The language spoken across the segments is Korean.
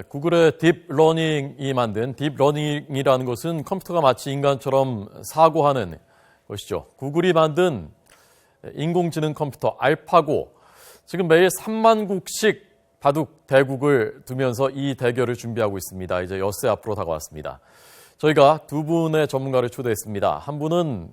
구글의 딥러닝이 만든 딥러닝이라는 것은 컴퓨터가 마치 인간처럼 사고하는 것이죠. 구글이 만든 인공지능 컴퓨터 알파고, 지금 매일 3만 국씩 바둑 대국을 두면서 이 대결을 준비하고 있습니다. 이제 엿새 앞으로 다가왔습니다. 저희가 두 분의 전문가를 초대했습니다. 한 분은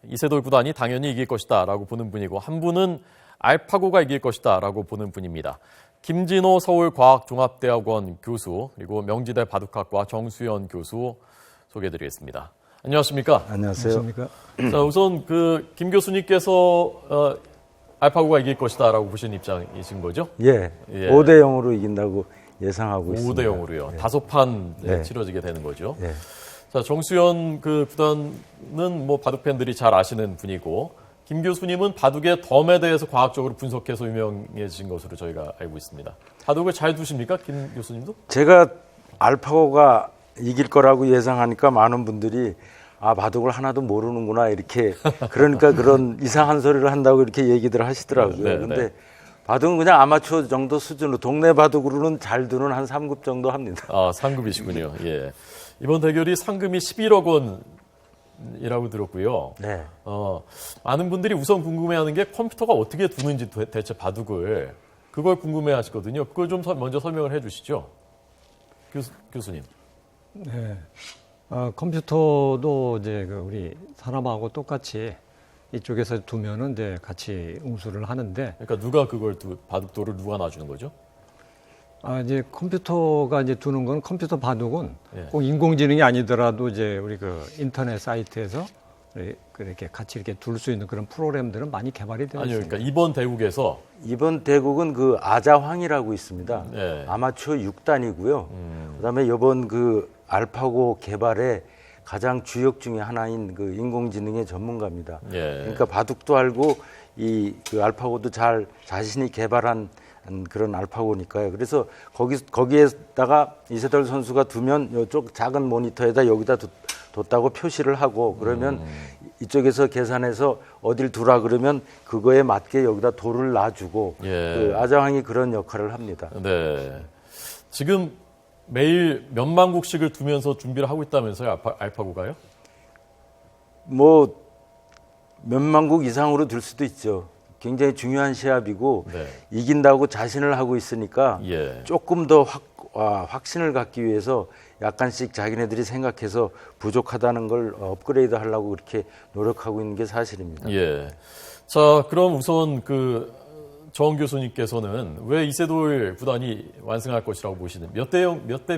이세돌 구단이 당연히 이길 것이다 라고 보는 분이고, 한 분은 알파고가 이길 것이다 라고 보는 분입니다. 김진호 서울과학종합대학원 교수, 그리고 명지대 바둑학과 정수연 교수 소개해드리겠습니다. 안녕하십니까? 안녕하세요. 안녕하십니까? 자, 우선 김 교수님께서 알파고가 이길 것이다라고 보시는 입장이신 거죠? 예. 5대 0으로 이긴다고 예상하고 있습니다. 5대 0으로요. 예. 5판 네. 치러지게 되는 거죠. 예. 자, 정수연 구단은 뭐 바둑 팬들이 잘 아시는 분이고, 김 교수님은 바둑의 덤에 대해서 과학적으로 분석해서 유명해진 것으로 저희가 알고 있습니다. 바둑을 잘 두십니까, 김 교수님도? 제가 알파고가 이길 거라고 예상하니까 많은 분들이 바둑을 하나도 모르는구나 이렇게 그러니까 그런 이상한 소리를 한다고 이렇게 얘기들 하시더라고요. 네, 근데 네. 바둑은 그냥 아마추어 정도 수준으로 동네 바둑으로는 잘 두는 한 3급 정도 합니다. 상급이시군요. 예. 이번 대결이 상금이 11억 원이라고 들었고요. 네. 많은 분들이 우선 궁금해하는 게 컴퓨터가 어떻게 두는지 대체 바둑을 그걸 궁금해하시거든요. 그걸 좀 먼저 설명을 해주시죠, 교수님. 네. 컴퓨터도 이제 우리 사람하고 똑같이 이쪽에서 두면은 이제 같이 응수를 하는데. 그러니까 누가 그걸 바둑돌을 누가 놔주는 거죠? 이제 컴퓨터가 이제 두는 건 컴퓨터 바둑은 예. 꼭 인공지능이 아니더라도 이제 우리 인터넷 사이트에서 그렇게 같이 이렇게 둘 수 있는 그런 프로그램들은 많이 개발이 되어 아니요, 있습니다. 그러니까 이번 대국은 아자황이라고 있습니다. 네. 아마추어 6단이고요. 그다음에 이번 알파고 개발의 가장 주역 중에 하나인 인공지능의 전문가입니다. 예. 그러니까 바둑도 알고 알파고도 잘 자신이 개발한 그런 알파고니까요. 그래서 거기에다가 이세돌 선수가 두면 이쪽 작은 모니터에다 여기다 뒀다고 표시를 하고, 그러면 이쪽에서 계산해서 어딜 두라 그러면 그거에 맞게 여기다 돌을 놔주고, 예. 아자황이 그런 역할을 합니다. 네. 지금 매일 몇만 국씩을 두면서 준비를 하고 있다면서요, 알파고가요? 뭐 몇만 국 이상으로 둘 수도 있죠. 굉장히 중요한 시합이고, 네. 이긴다고 자신을 하고 있으니까 예. 조금 더 확신을 갖기 위해서 약간씩 자기네들이 생각해서 부족하다는 걸 업그레이드 하려고 그렇게 노력하고 있는 게 사실입니다. 예. 자, 그럼 우선 정 교수님께서는 왜 이세돌 구단이 완승할 것이라고 보시는 몇 대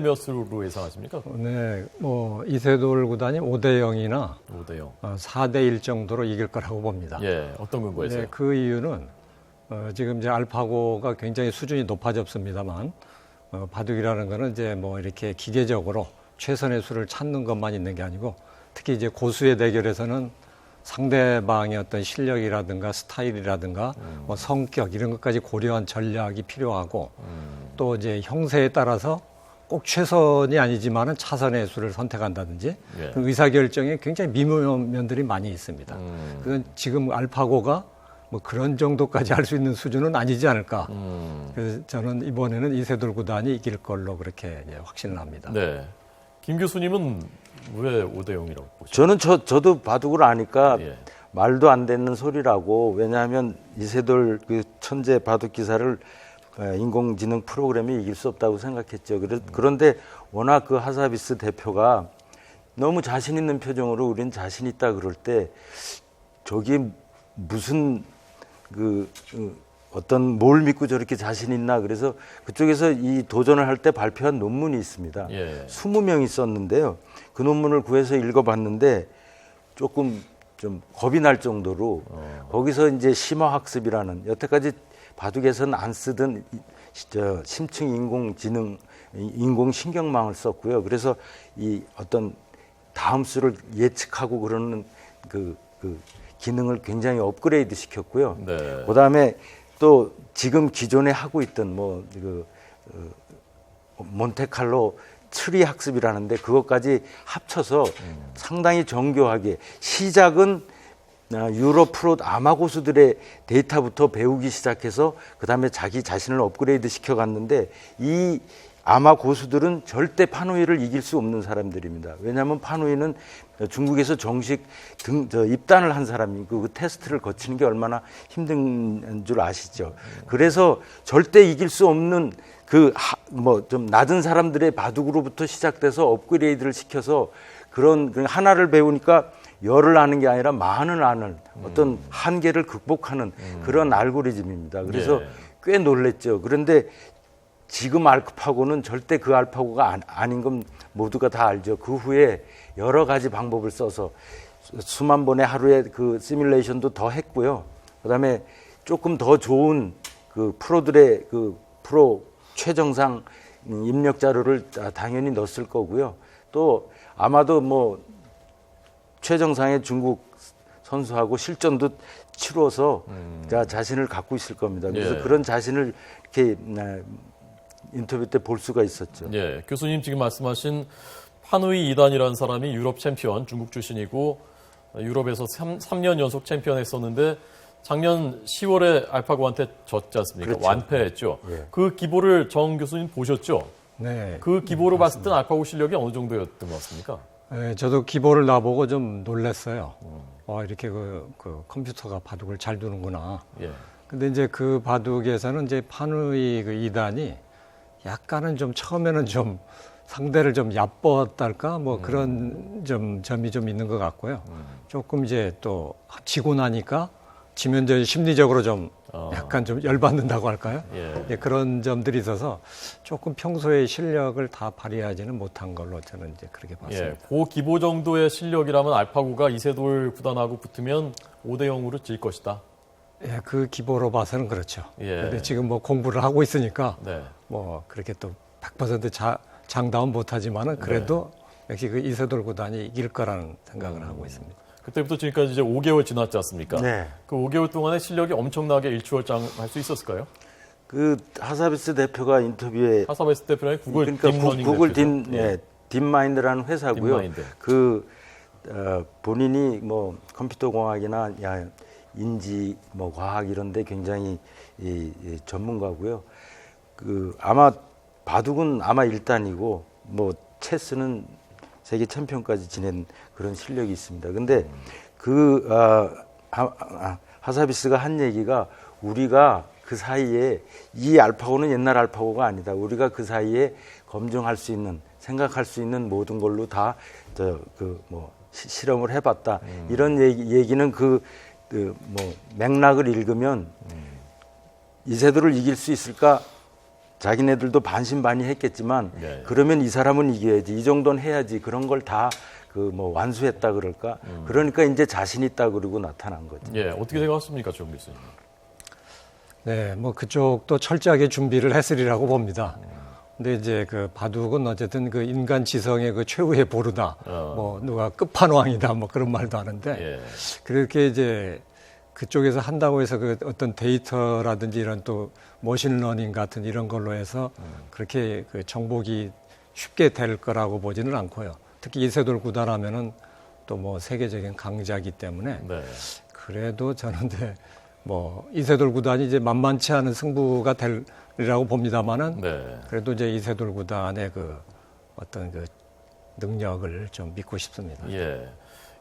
몇으로 예상하십니까? 네, 이세돌 구단이 5대 0이나 5대 0. 4대 1 정도로 이길 거라고 봅니다. 예. 어떤 근거에서요? 네, 그 이유는 지금 이제 알파고가 굉장히 수준이 높아졌습니다만, 바둑이라는 거는 이제 이렇게 기계적으로 최선의 수를 찾는 것만 있는 게 아니고, 특히 이제 고수의 대결에서는 상대방의 어떤 실력이라든가 스타일이라든가 성격 이런 것까지 고려한 전략이 필요하고, 또 이제 형세에 따라서 꼭 최선이 아니지만은 차선의 수를 선택한다든지, 예. 그 의사결정에 굉장히 미묘한 면들이 많이 있습니다. 그건 지금 알파고가 그런 정도까지 할 수 있는 수준은 아니지 않을까. 그래서 저는 이번에는 이세돌 구단이 이길 걸로 그렇게 확신을 합니다. 네. 김 교수님은 왜 5대 0이라고 보시죠? 저는 저도 바둑을 아니까 예. 말도 안 되는 소리라고, 왜냐하면 이세돌 천재 바둑 기사를 인공지능 프로그램이 이길 수 없다고 생각했죠. 그런데 워낙 하사비스 대표가 너무 자신 있는 표정으로 우린 자신 있다 그럴 때, 저기 무슨 어떤 뭘 믿고 저렇게 자신 있나, 그래서 그쪽에서 이 도전을 할 때 발표한 논문이 있습니다. 예. 20명이 썼는데요. 그 논문을 구해서 읽어봤는데 조금 좀 겁이 날 정도로 거기서 이제 심화학습이라는, 여태까지 바둑에서는 안 쓰던 심층 인공신경망을 썼고요. 그래서 이 어떤 다음 수를 예측하고 그러는 그 기능을 굉장히 업그레이드 시켰고요. 네. 그다음에 또 지금 기존에 하고 있던 몬테칼로 트리 학습이라는데, 그것까지 합쳐서 상당히 정교하게, 시작은 유로 프로 아마 고수들의 데이터부터 배우기 시작해서 그다음에 자기 자신을 업그레이드 시켜갔는데, 이 아마 고수들은 절대 판후이를 이길 수 없는 사람들입니다. 왜냐하면 판후이는 중국에서 정식 입단을 한 사람이 그 테스트를 거치는 게 얼마나 힘든 줄 아시죠. 그래서 절대 이길 수 없는 좀 낮은 사람들의 바둑으로부터 시작돼서 업그레이드를 시켜서 그런 하나를 배우니까 열을 아는 게 아니라 많은 아는 어떤 한계를 극복하는 그런 알고리즘입니다. 그래서 꽤 놀랬죠. 그런데 지금 알파고는 절대 그 알파고가 아닌 건 모두가 다 알죠. 그 후에 여러 가지 방법을 써서 수만 번의 하루에 그 시뮬레이션도 더 했고요. 그다음에 조금 더 좋은 그 프로들의 그 프로 최정상 입력 자료를 당연히 넣었을 거고요. 또 아마도 뭐 최정상의 중국 선수하고 실전도 치러서 자신을 갖고 있을 겁니다. 그래서 그런 자신을 이렇게 인터뷰 때 볼 수가 있었죠. 예, 교수님 지금 말씀하신 판후이 이단이라는 사람이 유럽 챔피언, 중국 출신이고 유럽에서 3년 연속 챔피언 했었는데 작년 10월에 알파고한테 졌지 않습니까? 그렇죠. 완패했죠. 예. 그 기보를 정 교수님 보셨죠? 네. 그 기보로 봤을 땐 알파고 실력이 어느 정도였던 것 같습니까? 네, 저도 기보를 놔보고 좀 놀랐어요. 이렇게 그 컴퓨터가 바둑을 잘 두는구나. 예. 근데 이제 그 바둑에서는 이제 판후이 그 2단이 약간은 좀 처음에는 좀 상대를 좀 얕봤달까 뭐 그런 점이 좀 있는 것 같고요. 조금 이제 또 지고 나니까 지면 이제 심리적으로 좀 약간 좀 열받는다고 할까요? 예, 그런 점들이 있어서 조금 평소에 실력을 다 발휘하지는 못한 걸로 저는 이제 그렇게 봤습니다. 예, 그 기보 정도의 실력이라면 알파고가 이세돌 구단하고 붙으면 5대 0으로 질 것이다. 예, 그 기보로 봐서는 그렇죠. 예. 근데 지금 뭐 공부를 하고 있으니까 네. 뭐 그렇게 또 100% 장담은 못하지만은 그래도 역시 그 이세돌 구단이 이길 거라는 생각을 하고 있습니다. 그때부터 지금까지 이제 5개월 지났지 않습니까? 네. 그 5개월 동안에 실력이 엄청나게 일취월장할 수 있었을까요? 그 하사비스 대표가 인터뷰에 하사베스 대표는 구글 그러니까 딥러닝 구글 대표죠. 딥마인드라는 회사고요. 딥마인드. 본인이 뭐 컴퓨터 공학이나 인지 뭐 과학 이런 데 굉장히 전문가고요. 아마 바둑은 아마 1단이고 뭐 체스는 세계 챔피언까지 지낸 그런 실력이 있습니다. 근데 하사비스가 한 얘기가 우리가 그 사이에 이 알파고는 옛날 알파고가 아니다. 우리가 그 사이에 검증할 수 있는 생각할 수 있는 모든 걸로 다 실험을 해봤다. 이런 얘기는 맥락을 읽으면 이세돌을 이길 수 있을까? 자기네들도 반신반의했겠지만 그러면 이 사람은 이겨야지, 이 정도는 해야지, 그런 걸 다 완수했다 그럴까? 그러니까 이제 자신 있다 그러고 나타난 거죠. 예, 어떻게 생각하십니까, 정 교수님? 네, 뭐 그쪽도 철저하게 준비를 했으리라고 봅니다. 근데 이제 그 바둑은 어쨌든 그 인간 지성의 그 최후의 보루다. 뭐 누가 끝판왕이다. 뭐 그런 말도 하는데 그렇게 이제 그쪽에서 한다고 해서 그 어떤 데이터라든지 이런 또 머신러닝 같은 이런 걸로 해서 그렇게 그 정복이 쉽게 될 거라고 보지는 않고요. 특히 이세돌 구단하면은 또 뭐 세계적인 강자이기 때문에 그래도 저는 뭐 이세돌 구단이 이제 만만치 않은 승부가 될이라고 봅니다만은 그래도 이제 이세돌 구단의 그 어떤 그 능력을 좀 믿고 싶습니다. 예.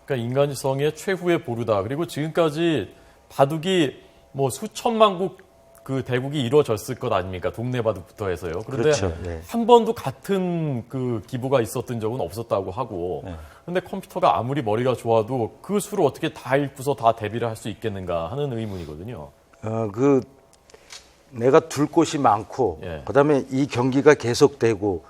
그러니까 인간지성의 최후의 보루다. 그리고 지금까지 바둑이 뭐 수천만 국 그 대국이 이루어졌을 것 아닙니까? 동네 바둑부터 해서요. 그런데 그렇죠. 네. 한 번도 같은 그 기보가 있었던 적은 없었다고 하고. 그런데 컴퓨터가 아무리 머리가 좋아도 그 수를 어떻게 다 읽고서 다 대비를 할 수 있겠는가 하는 의문이거든요. 내가 둘 곳이 많고 그다음에 이 경기가 계속되고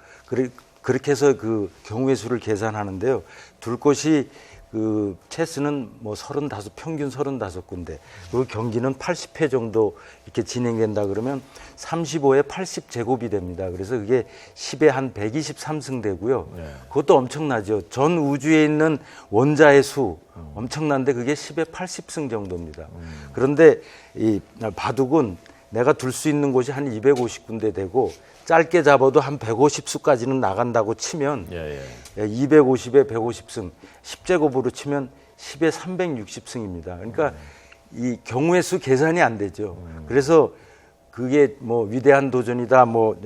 그렇게 해서 그 경우의 수를 계산하는데요. 둘 곳이 그 체스는 뭐 35 평균 35군데 그 경기는 80회 정도 이렇게 진행된다 그러면 35에 80 제곱이 됩니다. 그래서 그게 10에 한 123승 되고요. 그것도 엄청나죠. 전 우주에 있는 원자의 수 엄청난데 그게 10에 80승 정도입니다. 그런데 이 바둑은 내가 둘 수 있는 곳이 한 250군데 되고 짧게 잡아도 한 150수까지는 나간다고 치면 250에 150승, 10제곱으로 치면 10에 360승입니다. 그러니까 이 경우의 수 계산이 안 되죠. 그래서 그게 뭐 위대한 도전이다, 뭐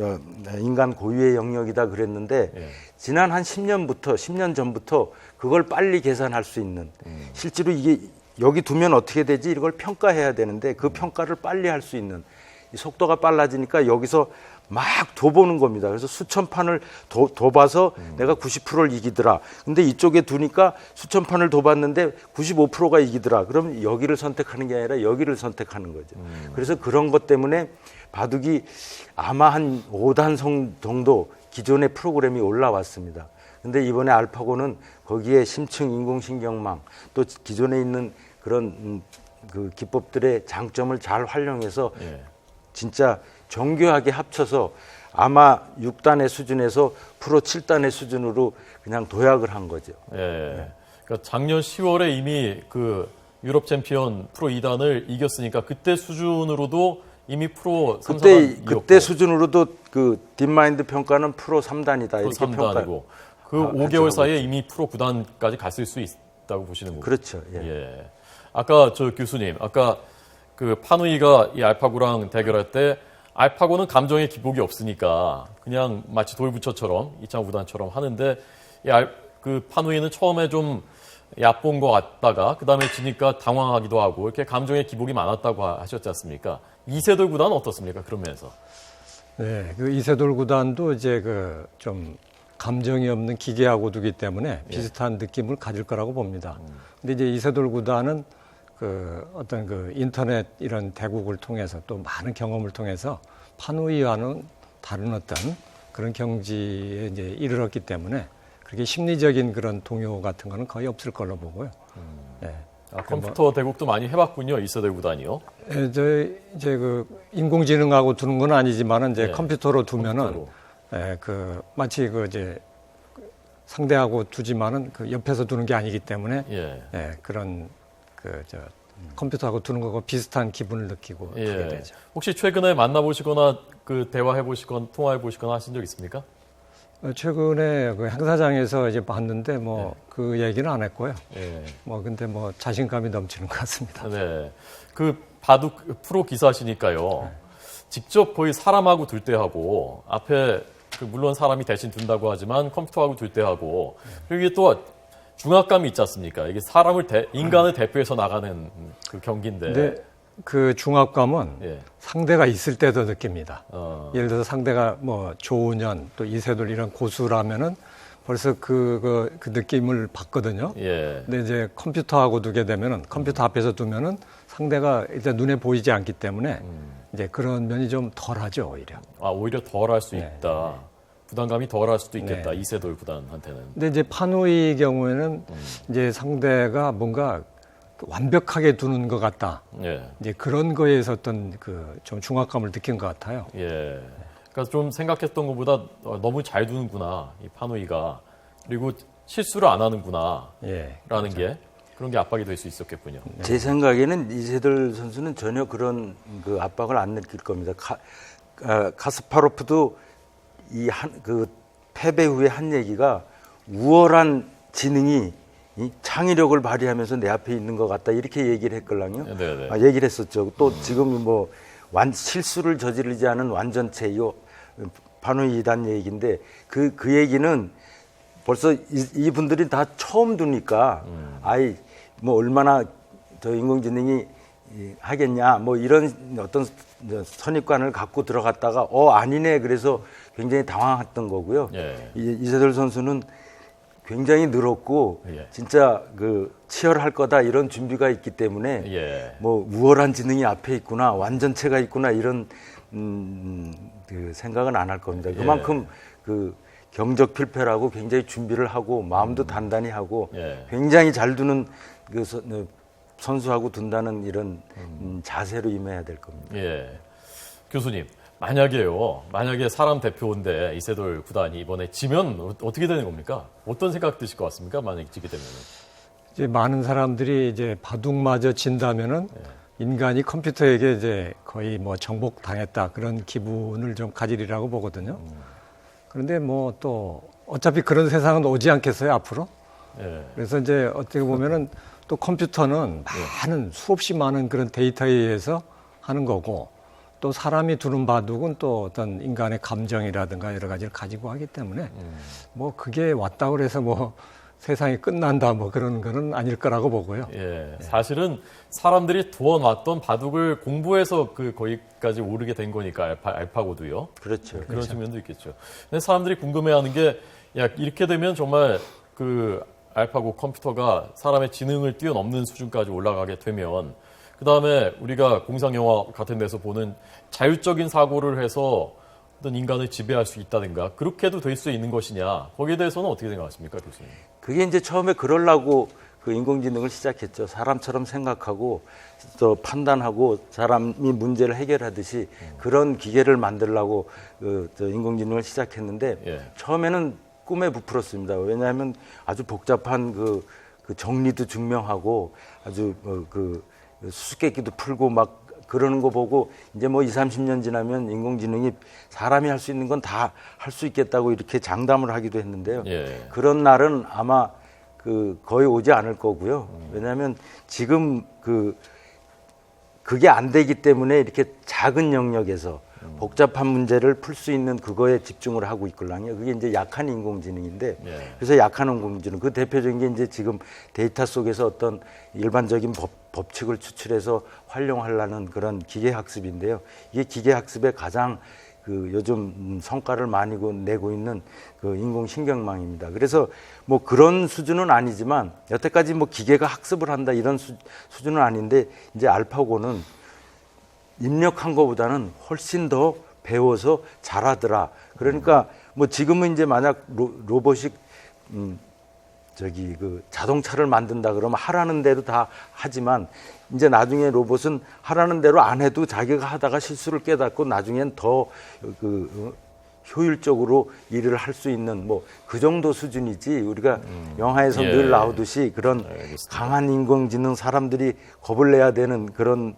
인간 고유의 영역이다 그랬는데 예. 지난 한 10년 전부터 그걸 빨리 계산할 수 있는 실제로 이게 여기 두면 어떻게 되지 이걸 평가해야 되는데 그 평가를 빨리 할 수 있는 이 속도가 빨라지니까 여기서 막 둬보는 겁니다. 그래서 수천 판을 둬봐서 내가 90%를 이기더라. 근데 이쪽에 두니까 수천 판을 둬봤는데 95%가 이기더라. 그럼 여기를 선택하는 게 아니라 여기를 선택하는 거죠. 그래서 그런 것 때문에 바둑이 아마 한 5단 정도 기존의 프로그램이 올라왔습니다. 근데 이번에 알파고는 거기에 심층 인공신경망 또 기존에 있는 그런 그 기법들의 장점을 잘 활용해서 예. 진짜 정교하게 합쳐서 아마 6단의 수준에서 프로 7단의 수준으로 그냥 도약을 한 거죠. 예. 그러니까 작년 10월에 이미 그 유럽 챔피언 프로 2단을 이겼으니까 그때 수준으로도 이미 프로 3단이었고 그때 수준으로도 그 딥마인드 평가는 프로 3단이다 프로 이렇게 3단이고 그 5개월 사이에 이미 프로 9단까지 갔을 수 있다고 보시는 거죠. 그렇죠. 예. 예. 아까 저 교수님, 아까 그 파누이가 이 알파고랑 대결할 때 알파고는 감정의 기복이 없으니까 그냥 마치 돌부처처럼 이창호 구단처럼 하는데 그 파누이는 처음에 좀 얕본 것 같다가 그 다음에 지니까 당황하기도 하고 이렇게 감정의 기복이 많았다고 하셨지 않습니까? 이세돌 구단은 어떻습니까? 그런 면에서. 네, 그 이세돌 구단도 이제 그 좀 감정이 없는 기계하고 두기 때문에 비슷한 느낌을 가질 거라고 봅니다. 근데 이제 이세돌 구단은 그 어떤 그 인터넷 이런 대국을 통해서 또 많은 경험을 통해서 파누이와는 다른 어떤 그런 경지에 이제 이르렀기 때문에 그렇게 심리적인 그런 동요 같은 거는 거의 없을 걸로 보고요. 네. 컴퓨터 대국도 많이 해봤군요, 이세돌 구단이요. 이제 그 인공지능하고 두는 건 아니지만은 이제 네. 컴퓨터로 두면은 컴퓨터로. 그 마치 그 이제 상대하고 두지만은 그 옆에서 두는 게 아니기 때문에 예. 그런 그 저 컴퓨터하고 두는 거고 비슷한 기분을 느끼고 하게 예. 되죠. 혹시 최근에 만나보시거나 그 대화해보시거나 통화해보시거나 하신 적 있습니까? 최근에 그 행사장에서 이제 봤는데 뭐 그 얘기는 안 했고요. 예. 뭐 근데 뭐 자신감이 넘치는 것 같습니다. 네. 그 바둑 프로 기사시니까요. 직접 거의 사람하고 둘 때 하고 앞에 그 물론 사람이 대신 둔다고 하지만 컴퓨터하고 둘 때 하고 그리고 이게 또 중압감이 있지 않습니까? 이게 사람을 인간을 대표해서 나가는 그 경기인데. 근데 그 중압감은 예. 상대가 있을 때도 느낍니다. 어. 예를 들어서 상대가 뭐 조은현 또 이세돌 이런 고수라면은 벌써 그 느낌을 받거든요. 예. 근데 이제 컴퓨터하고 두게 되면은 컴퓨터 앞에서 두면은 상대가 일단 눈에 보이지 않기 때문에 이제 그런 면이 좀 덜하죠 오히려. 아, 오히려 덜 할 수 네. 있다. 부담감이 덜 할 수도 있겠다. 네. 이세돌 구단한테는. 근데 이제 파누이 경우에는 이제 상대가 뭔가 완벽하게 두는 것 같다. 예. 이제 그런 거에서 어떤 그 좀 중압감을 느낀 것 같아요. 예. 그러니까 좀 생각했던 것보다 너무 잘 두는구나. 이 파누이가. 그리고 실수를 안 하는구나. 예. 라는 게 그런 게 압박이 될 수 있었겠군요. 제 생각에는 이세돌 선수는 전혀 그런 그 압박을 안 느낄 겁니다. 카스파로프도 그 패배 후에 한 얘기가 우월한 지능이 이 창의력을 발휘하면서 내 앞에 있는 것 같다 이렇게 얘기를 했걸랑요. 네네. 얘기를 했었죠. 또 지금 뭐 실수를 저지르지 않은 완전체 요 파누이단 얘기인데 그 얘기는 벌써 이분들이 다 처음 두니까 아이 뭐 얼마나 저 인공지능이 하겠냐 뭐 이런 어떤 선입관을 갖고 들어갔다가 아니네 그래서 굉장히 당황했던 거고요. 예. 이세돌 선수는 굉장히 늘었고 예. 진짜 그 치열할 거다 이런 준비가 있기 때문에 예. 뭐 우월한 지능이 앞에 있구나 완전체가 있구나 이런 그 생각은 안 할 겁니다. 그만큼 그 경적 필패라고 굉장히 준비를 하고 마음도 단단히 하고 예. 굉장히 잘 두는 그 선수하고 둔다는 이런 자세로 임해야 될 겁니다. 예. 교수님, 만약에 사람 대표인데 이세돌 구단이 이번에 지면 어떻게 되는 겁니까? 어떤 생각 드실 것 같습니까? 만약에 지게 되면은. 이제 많은 사람들이 이제 바둑마저 진다면은 인간이 컴퓨터에게 이제 거의 뭐 정복 당했다 그런 기분을 좀 가지리라고 보거든요. 그런데 뭐 또 어차피 그런 세상은 오지 않겠어요 앞으로. 예. 그래서 이제 어떻게 보면은 또 컴퓨터는 많은 수없이 많은 그런 데이터에 의해서 하는 거고 또 사람이 두는 바둑은 또 어떤 인간의 감정이라든가 여러 가지를 가지고 하기 때문에 뭐 그게 왔다 그래서 뭐 세상이 끝난다 뭐 그런 거는 아닐 거라고 보고요. 예, 사실은 사람들이 두어놨던 바둑을 공부해서 거기까지 오르게 된 거니까 알파고도요. 그렇죠. 그런 측면도 있겠죠. 근데 사람들이 궁금해하는 게 야, 이렇게 되면 정말 그 알파고 컴퓨터가 사람의 지능을 뛰어넘는 수준까지 올라가게 되면 그 다음에 우리가 공상 영화 같은 데서 보는 자율적인 사고를 해서 어떤 인간을 지배할 수 있다든가 그렇게도 될 수 있는 것이냐 거기에 대해서는 어떻게 생각하십니까, 교수님? 그게 이제 처음에 그러려고 그 인공지능을 시작했죠. 사람처럼 생각하고 또 판단하고 사람이 문제를 해결하듯이 그런 기계를 만들려고 저 인공지능을 시작했는데 예. 처음에는 꿈에 부풀었습니다. 왜냐하면 아주 복잡한 그 정리도 증명하고 아주 그 수수께끼도 풀고 막 그러는 거 보고 이제 뭐 20, 30년 지나면 인공지능이 사람이 할 수 있는 건 다 할 수 있겠다고 이렇게 장담을 하기도 했는데요. 예. 그런 날은 아마 거의 오지 않을 거고요. 왜냐하면 지금 그게 안 되기 때문에 이렇게 작은 영역에서 복잡한 문제를 풀 수 있는 그거에 집중을 하고 있걸랑요. 그게 이제 약한 인공지능인데 예. 그래서 약한 인공지능 그 대표적인 게 이제 지금 데이터 속에서 어떤 일반적인 법칙을 추출해서 활용하려는 그런 기계학습인데요. 이게 기계학습의 가장 요즘 성과를 많이 내고 있는 인공신경망입니다. 그래서 뭐 그런 수준은 아니지만 여태까지 뭐 기계가 학습을 한다 이런 수준은 아닌데 이제 알파고는 입력한 것보다는 훨씬 더 배워서 잘하더라. 그러니까 뭐 지금은 이제 만약 로봇이 자동차를 만든다 그러면 하라는 대로 다 하지만 이제 나중에 로봇은 하라는 대로 안 해도 자기가 하다가 실수를 깨닫고 나중엔 더 효율적으로 일을 할 수 있는 뭐 그 정도 수준이지 우리가 영화에서 예. 늘 나오듯이 그런 알겠습니다. 강한 인공지능 사람들이 겁을 내야 되는 그런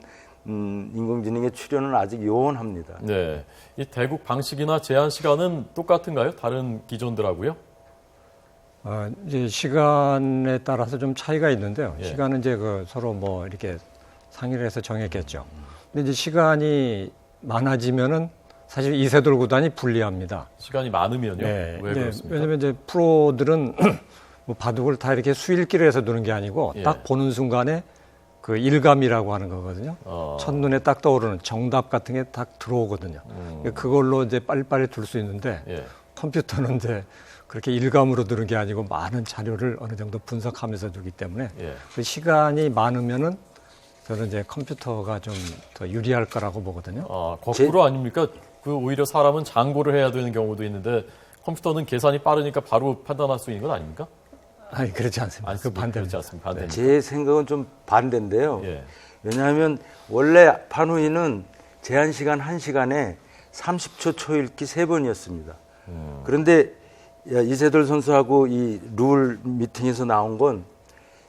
인공지능의 출현은 아직 요원합니다. 네. 이 대국 방식이나 제한 시간은 똑같은가요? 다른 기존들하고요? 이제 시간에 따라서 좀 차이가 있는데요. 예. 시간은 이제 서로 뭐 이렇게 상의를 해서 정했겠죠. 근데 이제 시간이 많아지면은 사실 이세돌 구단이 불리합니다. 시간이 많으면요? 네. 왜 그렇습니까? 왜냐면 이제 프로들은 뭐 바둑을 다 이렇게 수일기로 해서 두는 게 아니고 예. 딱 보는 순간에 그 일감이라고 하는 거거든요. 첫눈에 딱 떠오르는 정답 같은 게 딱 들어오거든요. 그걸로 이제 빨리빨리 둘 수 있는데 예. 컴퓨터는 이제 그렇게 일감으로 두는 게 아니고 많은 자료를 어느 정도 분석하면서 두기 때문에 예. 그 시간이 많으면은 저는 이제 컴퓨터가 좀 더 유리할 거라고 보거든요. 거꾸로 아닙니까? 오히려 사람은 장고를 해야 되는 경우도 있는데 컴퓨터는 계산이 빠르니까 바로 판단할 수 있는 건 아닙니까? 아니 그렇지 않습니다. 그 반대입니다. 그렇지 않습니다. 반대입니다. 제 생각은 좀 반대인데요. 예. 왜냐하면 원래 판후이는 제한 시간 1시간에 30초 초읽기 3번이었습니다. 그런데 이세돌 선수하고 이 룰 미팅에서 나온 건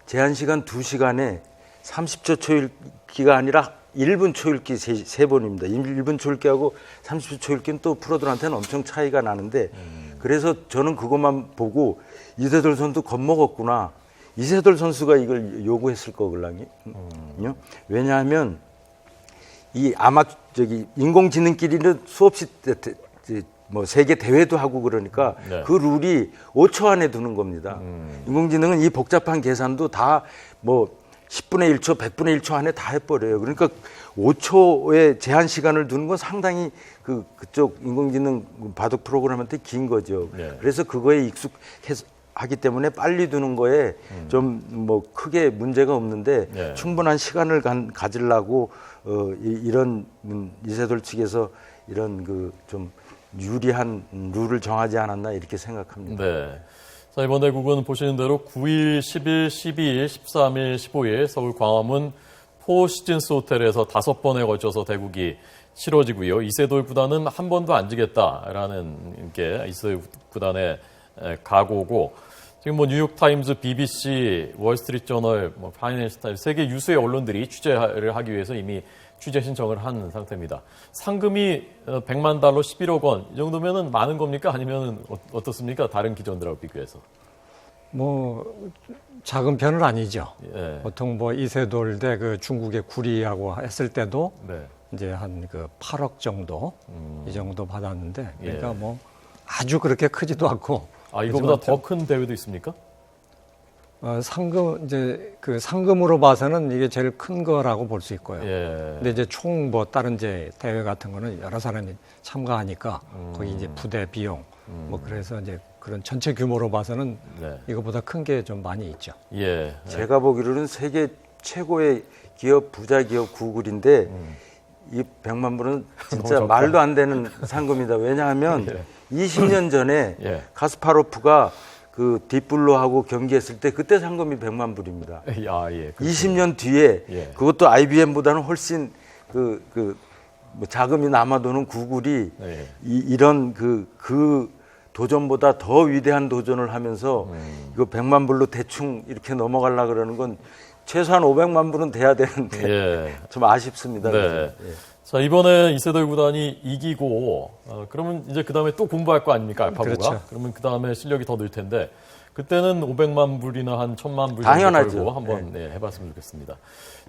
제한 시간 2시간에 30초 초읽기가 아니라 1분 초읽기 3번입니다. 1분 초읽기하고 30초 초읽기는 또 프로들한테는 엄청 차이가 나는데 그래서 저는 그것만 보고 이세돌 선수 겁먹었구나. 이세돌 선수가 이걸 요구했을 거걸랑요. 왜냐하면 인공지능끼리는 수없이 뭐 세계 대회도 하고 그러니까 네. 그 룰이 5초 안에 두는 겁니다. 인공지능은 이 복잡한 계산도 다 뭐 10분의 1초, 100분의 1초 안에 다 해버려요. 그러니까 5초의 제한 시간을 두는 건 상당히 그쪽 인공지능 바둑 프로그램한테 긴 거죠. 네. 그래서 그거에 익숙하기 때문에 빨리 두는 거에 좀 뭐 크게 문제가 없는데 네. 충분한 시간을 가지려고 이런 이세돌 측에서 이런 좀 유리한 룰을 정하지 않았나 이렇게 생각합니다. 네. 자, 이번 대국은 보시는 대로 9일, 10일, 12일, 13일, 15일 서울 광화문 포 시즌스 호텔에서 5번에 걸쳐서 대국이 치러지고요. 이세돌 구단은 한 번도 안 지겠다라는 게 이세돌 구단의 각오고 지금 뭐 뉴욕타임즈, BBC, 월스트리트저널, 파이낸셜 타임스 세계 유수의 언론들이 취재를 하기 위해서 이미 취재 신청을 한 상태입니다. 상금이 100만 달러 11억 원 이 정도면은 많은 겁니까? 아니면 어떻습니까? 다른 기존들하고 비교해서. 뭐 작은 편은 아니죠. 예. 보통 뭐 이세돌 대 중국의 구리하고 했을 때도 네. 이제 한 그 8억 정도 이 정도 받았는데 그러니까 예. 뭐 아주 그렇게 크지도 않고 아, 이거보다 더 큰 대회도 있습니까? 상금 이제 그 상금으로 봐서는 이게 제일 큰 거라고 볼 수 있고요. 예. 근데 이제 총 뭐 다른 이제 대회 같은 거는 여러 사람이 참가하니까 거기 이제 부대 비용 뭐 그래서 이제 그런 전체 규모로 봐서는 네. 이거보다 큰 게 좀 많이 있죠. 예. 제가 보기로는 세계 최고의 기업 부자 기업 구글인데 이 100만 불은 진짜 적다. 말도 안 되는 상금이다. 왜냐하면 예. 20년 전에 예. 가스파로프가 그 딥블루하고 경기했을 때 그때 상금이 100만 불입니다. 아, 예. 그렇죠. 20년 뒤에 예. 그것도 IBM보다는 훨씬 뭐 자금이 남아도는 구글이 예. 이런 그 도전보다 더 위대한 도전을 하면서 이거 100만 불로 대충 이렇게 넘어가려 그러는 건 최소한 500만 불은 돼야 되는데 예. 좀 아쉽습니다. 네. 예. 자, 이번에 이세돌 구단이 이기고, 그러면 이제 그 다음에 또 공부할 거 아닙니까, 알파고가? 그렇죠. 그러면 그 다음에 실력이 더 늘 텐데, 그때는 500만 불이나 한 1000만 불 정도 당연하죠. 걸고 한번 네, 해봤으면 좋겠습니다.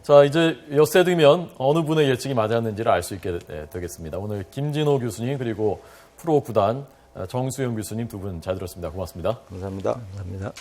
자, 이제 엿새 들면 어느 분의 예측이 맞았는지를 알 수 있게 되겠습니다. 오늘 김진호 교수님 그리고 프로 구단 정수영 교수님 두 분 잘 들었습니다. 고맙습니다. 감사합니다. 감사합니다.